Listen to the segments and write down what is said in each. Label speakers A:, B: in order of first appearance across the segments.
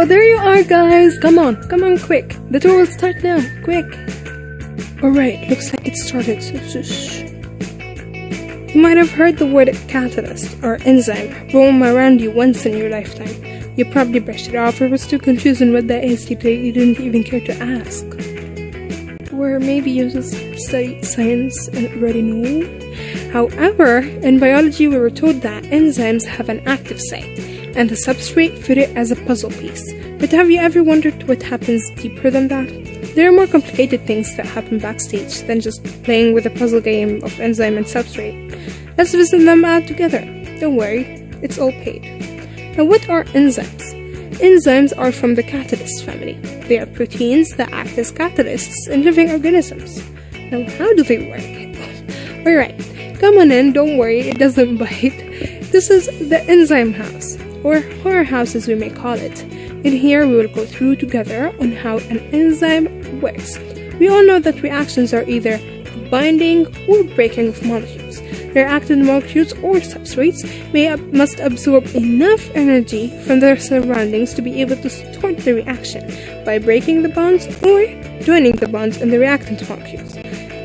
A: Oh, there you are, guys! Come on, quick! The tour will start now, quick! Alright, looks like it started, so shush. You might have heard the word catalyst or enzyme roam around you once in your lifetime. You probably brushed it off or was too confused on what that is you didn't even care to ask. Or maybe you just studied science and already know. However, in biology we were told that enzymes have an active site, and the substrate fit it as a puzzle piece. But have you ever wondered what happens deeper than that? There are more complicated things that happen backstage than just playing with a puzzle game of enzyme and substrate. Let's visit them out together. Don't worry, it's all paid. Now, what are enzymes? Enzymes are from the catalyst family. They are proteins that act as catalysts in living organisms. Now, how do they work? Alright, come on in, don't worry, it doesn't bite. This is the enzyme house, or horror house as we may call it. In here, we will go through together on how an enzyme works. We all know that reactions are either binding or breaking of molecules. Reactive molecules or substrates must absorb enough energy from their surroundings to be able to start the reaction by breaking the bonds or joining the bonds in the reactant molecules.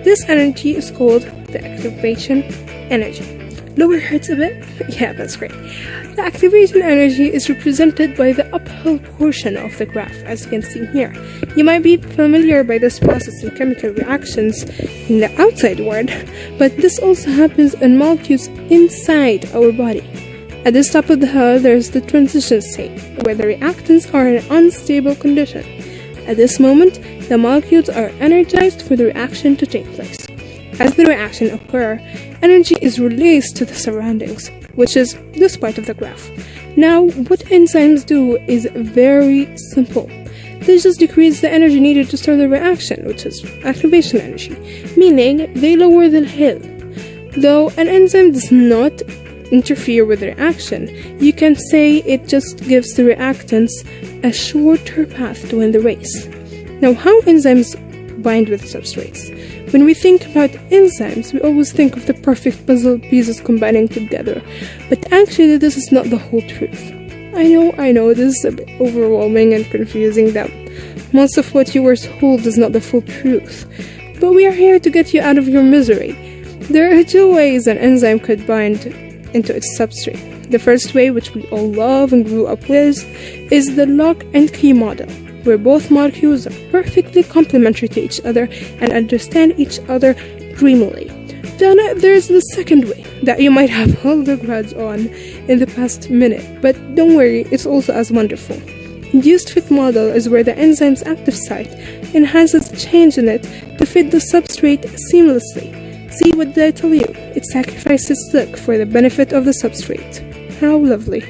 A: This energy is called the activation energy. Lower hurts a bit? Yeah, that's great. The activation energy is represented by the uphill portion of the graph, as you can see here. You might be familiar by this process in chemical reactions in the outside world, but this also happens in molecules inside our body. At the top of the hill, there is the transition state, where the reactants are in an unstable condition. At this moment, the molecules are energized for the reaction to take place. As the reaction occurs, energy is released to the surroundings, which is this part of the graph. Now, what enzymes do is very simple. They just decrease the energy needed to start the reaction, which is activation energy, meaning they lower the hill. Though an enzyme does not interfere with the reaction, you can say it just gives the reactants a shorter path to win the race. Now, how enzymes bind with substrates? When we think about enzymes, we always think of the perfect puzzle pieces combining together, but actually this is not the whole truth. I know, this is a bit overwhelming and confusing that most of what you were told is not the full truth, but we are here to get you out of your misery. There are two ways an enzyme could bind into its substrate. The first way, which we all love and grew up with, is the lock and key model, where both molecules are perfectly complementary to each other and understand each other dreamily. Then there's the second way that you might have held the grads on in the past minute, but don't worry, it's also as wonderful. Induced fit model is where the enzyme's active site enhances change in it to fit the substrate seamlessly. See what did I tell you? It sacrifices silk for the benefit of the substrate. How lovely.